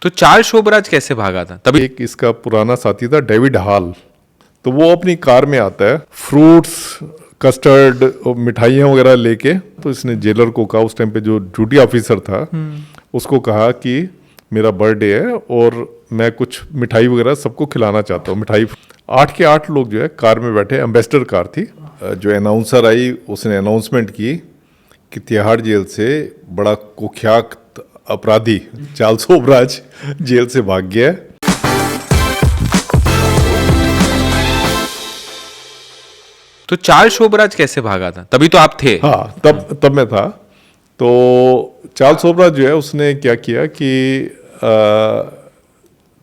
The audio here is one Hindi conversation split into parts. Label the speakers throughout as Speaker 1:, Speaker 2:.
Speaker 1: तो चार्ल्स शोबराज कैसे भागा था तभी?
Speaker 2: एक इसका पुराना साथी था डेविड हॉल, तो वो अपनी कार में आता है, फ्रूट्स, कस्टर्ड और मिठाइयाँ वगैरह लेके। तो इसने जेलर को कहा, उस टाइम पे जो ड्यूटी ऑफिसर था उसको कहा कि मेरा बर्थडे है और मैं कुछ मिठाई वगैरह सबको खिलाना चाहता हूँ। मिठाई 8 के 8 लोग जो है कार में बैठे, एम्बेसडर कार थी। जो अनाउंसर आई उसने अनाउंसमेंट की कि तिहाड़ जेल से बड़ा कुख्यात अपराधी चार्ल्स शोबराज जेल से भाग गया है।
Speaker 1: तो चार्ल्स शोबराज कैसे भागा था तभी? तो आप थे?
Speaker 2: हाँ, तब मैं था। तो चार्ल्स शोबराज जो है उसने क्या किया कि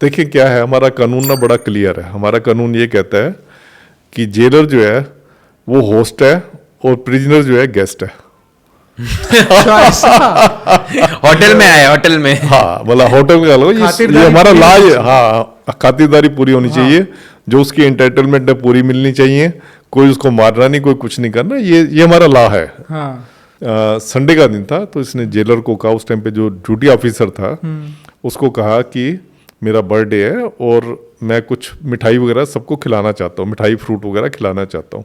Speaker 2: देखिए क्या है, हमारा कानून ना बड़ा क्लियर है। हमारा कानून ये कहता है कि जेलर जो है वो होस्ट है और प्रिजनर जो है गेस्ट है।
Speaker 1: होटल में आए, होटल में।
Speaker 2: हाँ, मतलब होटल में लो, ये हमारा लॉ है। हाँ, खातिरदारी पूरी होनी चाहिए, जो उसकी एंटाइटलमेंट है पूरी मिलनी चाहिए, कोई उसको मारना नहीं, कोई कुछ नहीं करना, ये हमारा लॉ है। संडे का दिन था, तो इसने जेलर को कहा, उस टाइम पे जो ड्यूटी ऑफिसर था उसको कहा कि मेरा बर्थडे है और मैं कुछ मिठाई वगैरह सबको खिलाना चाहता हूँ, मिठाई फ्रूट वगैरह खिलाना चाहता हूँ।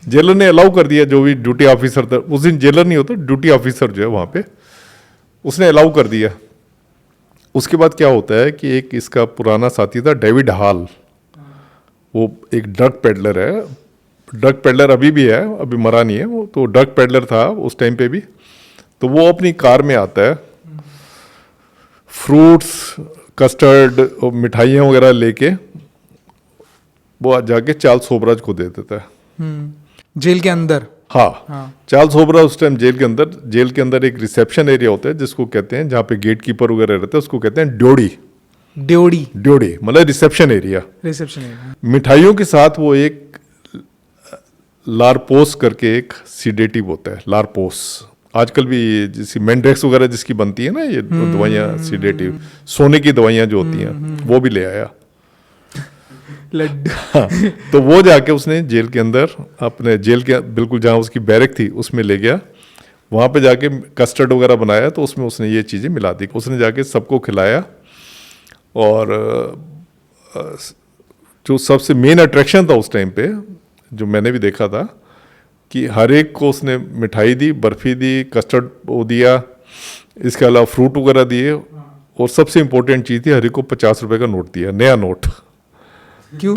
Speaker 2: जेलर ने अलाउ कर दिया, जो भी ड्यूटी ऑफिसर था, उस दिन जेलर नहीं होता, ड्यूटी ऑफिसर जो है वहाँ पे, उसने अलाउ कर दिया। उसके बाद क्या होता है कि एक इसका पुराना साथी था डेविड हॉल, वो एक ड्रग पेडलर है। ड्रग पेडलर अभी भी है, अभी मरा नहीं है वो, तो ड्रग पेडलर था उस टाइम पे भी। तो वो अपनी कार में आता है, फ्रूट्स, कस्टर्ड और मिठाइयाँ वगैरह लेके वो जाके चार्ल्स शोबराज को दे देता है
Speaker 3: जेल के अंदर।
Speaker 2: हाँ। चार्ल्स शोबराज उस टाइम जेल के अंदर एक रिसेप्शन एरिया होता है जिसको कहते हैं, जहाँ पे गेट कीपर वगैरह रहते हैं, उसको कहते हैं ड्योड़ी मतलब रिसेप्शन एरिया। मिठाइयों के साथ वो एक लारपोस करके एक सीडेटिव होता है, लारपोस। आजकल भी जैसी मेंड्रेक्स वगैरह जिसकी बनती है ना, ये दवाइयाँ सीडेटिव, सोने की दवाइयाँ जो होती हैं, वो भी ले आया
Speaker 3: लड्डू।
Speaker 2: हाँ, तो वो जाके उसने जेल के अंदर, अपने जेल के बिल्कुल जहाँ उसकी बैरक थी उसमें ले गया। वहाँ पे जाके कस्टर्ड वगैरह बनाया, तो उसमें उसने ये चीज़ें मिला दी। उसने जाके सबको खिलाया। और जो सबसे मेन अट्रैक्शन था उस टाइम पे, जो मैंने भी देखा था, कि हर एक को उसने मिठाई दी, बर्फ़ी दी, कस्टर्ड वो दिया, इसके अलावा फ्रूट वगैरह दिए, और सबसे इम्पोर्टेंट चीज़ थी, हर एक को 50 रुपये का नोट दिया, नया नोट।
Speaker 3: क्यों?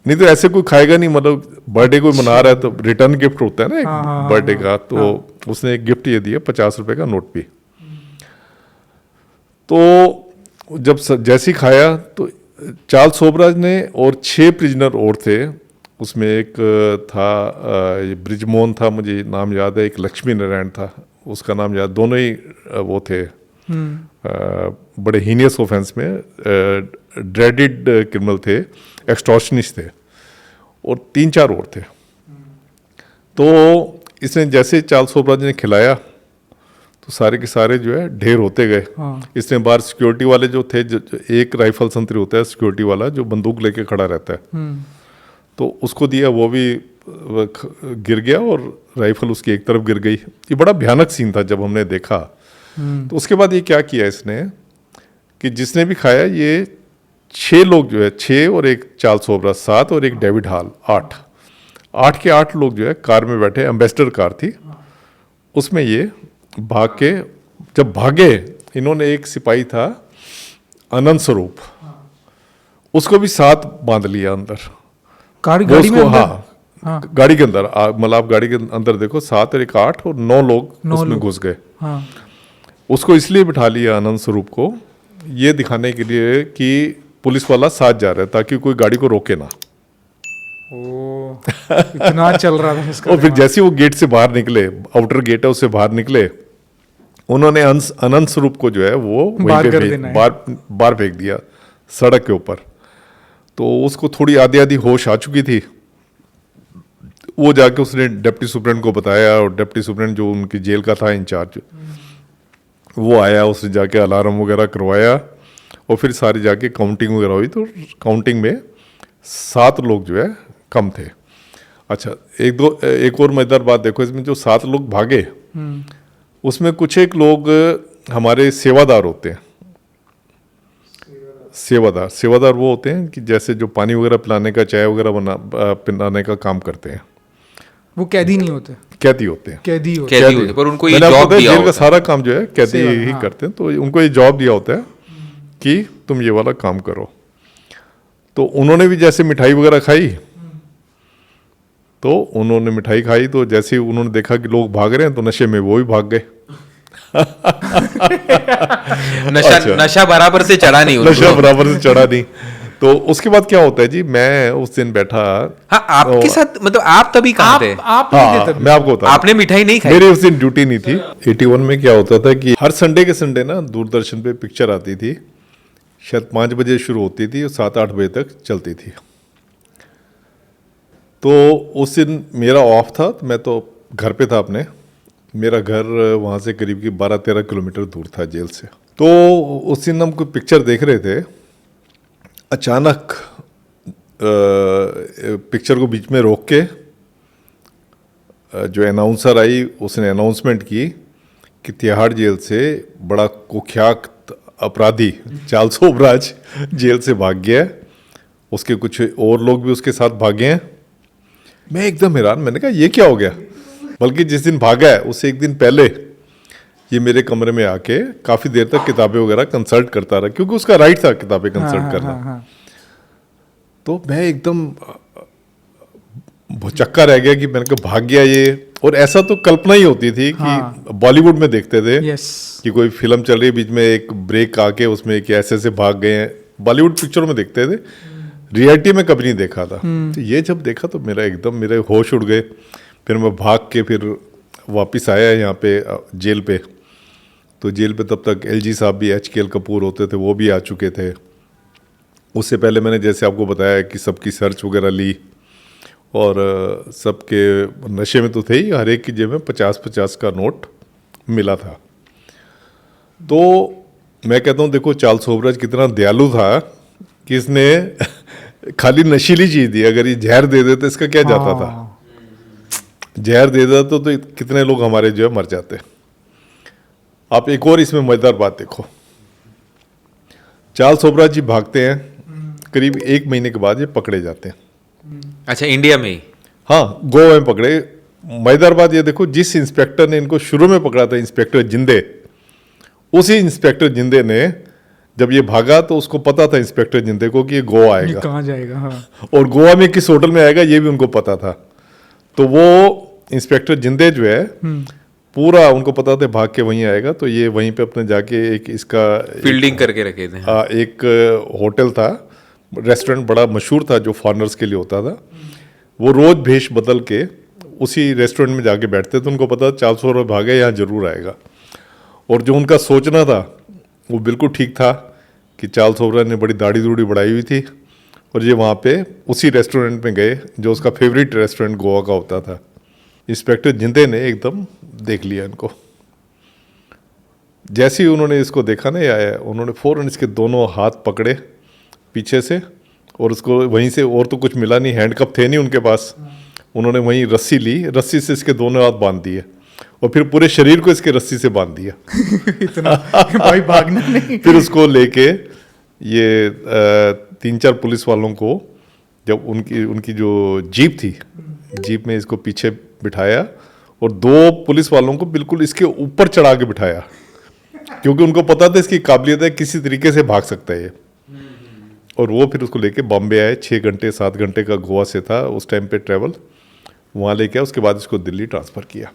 Speaker 2: नहीं तो ऐसे कोई खाएगा नहीं, मतलब बर्थडे कोई मना रहा है तो रिटर्न गिफ्ट होता है ना एक बर्थडे का, तो उसने एक गिफ्ट ये दिया, 50 रुपये का नोट भी। तो जब जैसे ही खाया, तो चार्ल्स शोबराज ने और 6 प्रिजनर और थे, उसमें एक था ब्रिजमोहन था, मुझे नाम याद है, एक लक्ष्मी नारायण था, उसका नाम याद, दोनों ही वो थे बड़े हीनियस ऑफेंस में ड्रेडेड क्रिमिनल थे, एक्सटॉर्शनिस्ट थे, और 3-4 और थे। तो इसने जैसे चार्ल्स शोबराज ने खिलाया, तो सारे के सारे जो है ढेर होते गए। इसने बाहर सिक्योरिटी वाले जो थे, जो एक राइफल संतरी होता है सिक्योरिटी वाला, जो बंदूक लेके खड़ा रहता है, तो उसको दिया, वो भी गिर गया और राइफल उसकी एक तरफ गिर गई। ये बड़ा भयानक सीन था जब हमने देखा। तो उसके बाद ये क्या किया इसने, कि जिसने भी खाया, ये 6 लोग जो है, 6 और एक चार्ल्स शोबराज 7 और एक डेविड हॉल 8 के 8 लोग जो है कार में बैठे, एम्बेसडर कार थी, उसमें ये भाग के, जब भागे, इन्होंने एक सिपाही था अनंत स्वरूप, उसको भी साथ बांध लिया अंदर
Speaker 3: गाड़ी में अंदर?
Speaker 2: हाँ, गाड़ी के अंदर, मतलब आप गाड़ी के अंदर देखो, 7 और एक 8 और 9 लोग उसमें घुस गए। उसको इसलिए बिठा लिया अनंत स्वरूप को, ये दिखाने के लिए कि पुलिस वाला साथ जा रहा है, ताकि कोई गाड़ी को रोके ना।
Speaker 3: इतना चल रहा था इसका।
Speaker 2: और फिर जैसे वो गेट से बाहर निकले, आउटर गेट है, उससे बाहर निकले, उन्होंने अनंत स्वरूप को जो है वो वहीं पे बाहर फेंक दिया सड़क के ऊपर। तो उसको थोड़ी आधी होश आ चुकी थी। वो जाके उसने डिप्टी सुपरेंट को बताया, और डिप्टी सुपरेंट जो उनकी जेल का था इंचार्ज, वो आया, उसने जाके अलार्म वगैरह करवाया, और फिर सारी जाके काउंटिंग वगैरह हुई। तो काउंटिंग में 7 लोग जो है कम थे। अच्छा, एक और मजेदार बात देखो इसमें, जो 7 लोग भागे, उसमें कुछ एक लोग हमारे सेवादार होते हैं, सेवादार। सेवादार वो होते हैं कि जैसे जो पानी वगैरह पिलाने का, चाय वगैरह पिलाने का काम करते हैं।
Speaker 3: वो कैदी नहीं होते,
Speaker 2: कैदी होते हैं।
Speaker 3: कैदी होते
Speaker 1: कैदी होते, पर उनको ये
Speaker 2: मैंने आपको
Speaker 1: जॉब
Speaker 2: बताया,
Speaker 1: दिया
Speaker 2: जेल का
Speaker 1: होता है।
Speaker 2: सारा काम जो है कैदी
Speaker 3: सेवा,
Speaker 2: ही
Speaker 3: हाँ।
Speaker 2: करते हैं, तो उनको ये जॉब दिया होता है कि तुम ये वाला काम करो। तो उन्होंने भी जैसे मिठाई वगैरह खाई, तो उन्होंने मिठाई खाई, तो जैसे ही उन्होंने देखा कि लोग भाग रहे हैं तो नशे में वो भी भाग गए।
Speaker 1: नशा
Speaker 2: अच्छा।
Speaker 1: नशा बराबर से चढ़ा नहीं
Speaker 2: नशा
Speaker 1: उनको।
Speaker 2: बराबर से चढ़ा नहीं। तो उसके बाद क्या होता है जी, मैं उस दिन बैठा।
Speaker 1: हाँ, आपके साथ मतलब आप तभी कहाँ थे?
Speaker 3: आप नहीं
Speaker 2: हाँ,
Speaker 3: थे तब।
Speaker 2: मैं आपको बता,
Speaker 1: आपने मिठाई नहीं खाई?
Speaker 2: मेरी उस दिन ड्यूटी नहीं थी। 81 में क्या होता था कि हर संडे के संडे ना दूरदर्शन पे पिक्चर आती थी, शायद 5 बजे शुरू होती थी और 7-8 बजे तक चलती थी। तो उस दिन मेरा ऑफ था, तो मैं तो घर पे था अपने। मेरा घर वहाँ से करीब की 12-13 किलोमीटर दूर था जेल से। तो उस दिन हम कोई पिक्चर देख रहे थे, अचानक पिक्चर को बीच में रोक के जो अनाउंसर आई, उसने अनाउंसमेंट की कि तिहाड़ जेल से बड़ा कुख्यात अपराधी चार्ल्स शोभराज जेल से भाग गया है, उसके कुछ और लोग भी उसके साथ भागे हैं। मैं एकदम हैरान, मैंने कहा ये क्या हो गया। बल्कि जिस दिन भागा है उससे एक दिन पहले ये मेरे कमरे में आके काफ़ी देर तक किताबें वगैरह कंसल्ट करता रहा, क्योंकि उसका राइट था किताबें कंसल्ट करना।
Speaker 3: हाँ।
Speaker 2: तो मैं एकदम भौचक्का रह गया कि मैंने कहा भाग गया ये। और ऐसा तो कल्पना ही होती थी कि
Speaker 3: हाँ।
Speaker 2: बॉलीवुड में देखते थे
Speaker 3: यस।
Speaker 2: कि कोई फिल्म चल रही है, बीच में एक ब्रेक आके उसमें कि ऐसे भाग गए हैं, बॉलीवुड पिक्चरों में देखते थे। रियलिटी में कभी नहीं देखा था। तो ये जब देखा तो मेरे होश उड़ गए। फिर मैं भाग के फिर वापस आया यहाँ पे जेल पे। तो जेल पे तब तक एलजी साहब भी, HKL कपूर होते थे, वो भी आ चुके थे। उससे पहले मैंने जैसे आपको बताया कि सबकी सर्च वगैरह ली, और सबके नशे में तो थे ही, हर एक की जेब में 50-50 का नोट मिला था। तो मैं कहता हूँ देखो चार्ल्स शोभराज कितना दयालु था कि इसने खाली नशीली चीज दी। अगर ये जहर दे देते इसका क्या जाता था। जहर दे देता तो कितने लोग हमारे जो है मर जाते। आप एक और इसमें मजेदार बात देखो, चार्ल्स शोभराज जी भागते हैं, करीब 1 महीने के बाद ये पकड़े जाते हैं।
Speaker 1: अच्छा, इंडिया में ही?
Speaker 2: हाँ, गोवा में पकड़े। मजेदार बात ये देखो, जिस इंस्पेक्टर ने इनको शुरू में पकड़ा था, इंस्पेक्टर जिंदे, उसी इंस्पेक्टर जिंदे ने जब ये भागा तो उसको पता था इंस्पेक्टर जिंदे को कि ये गोवा
Speaker 3: ये
Speaker 2: आएगा,
Speaker 3: कहाँ जाएगा। हाँ।
Speaker 2: और गोवा में किस होटल में आएगा ये भी उनको पता था। तो वो इंस्पेक्टर जिंदे जो है पूरा उनको पता था भाग के वहीं आएगा, तो ये वहीं पे अपने जाके एक इसका
Speaker 1: फील्डिंग करके रखे थे।
Speaker 2: एक होटल था, रेस्टोरेंट बड़ा मशहूर था जो फॉरेनर्स के लिए होता था। वो रोज भेष बदल के उसी रेस्टोरेंट में जाके बैठते थे। उनको पता था चार्ल्स शोभराज भागे यहाँ जरूर आएगा। और जो उनका सोचना था वो बिल्कुल ठीक था कि चार्ल्स शोभराज ने बड़ी दाढ़ी दूढ़ी बढ़ाई हुई थी, और ये वहाँ पे उसी रेस्टोरेंट में गए जो उसका फेवरेट रेस्टोरेंट गोवा का होता था। इंस्पेक्टर जिंदे ने एकदम देख लिया इनको। जैसे ही उन्होंने इसको देखा ना आया, उन्होंने फौरन इसके दोनों हाथ पकड़े पीछे से, और उसको वहीं से, और तो कुछ मिला नहीं, हैंडकप थे नहीं उनके पास, उन्होंने वहीं रस्सी ली, रस्सी से इसके दोनों हाथ बांध दिए, और फिर पूरे शरीर को इसके रस्सी से बांध दिया।
Speaker 3: इतना भाई भागना नहीं।
Speaker 2: फिर उसको लेके ये 3-4 पुलिस वालों को, जब उनकी जो जीप थी, जीप में इसको पीछे बिठाया, और 2 पुलिस वालों को बिल्कुल इसके ऊपर चढ़ा के बिठाया, क्योंकि उनको पता था इसकी काबिलियत है, किसी तरीके से भाग सकता है ये। और वो फिर उसको लेके बॉम्बे आए। 6 घंटे 7 घंटे का गोवा से था उस टाइम पे ट्रैवल, वहाँ लेके आए। उसके बाद इसको दिल्ली ट्रांसफ़र किया।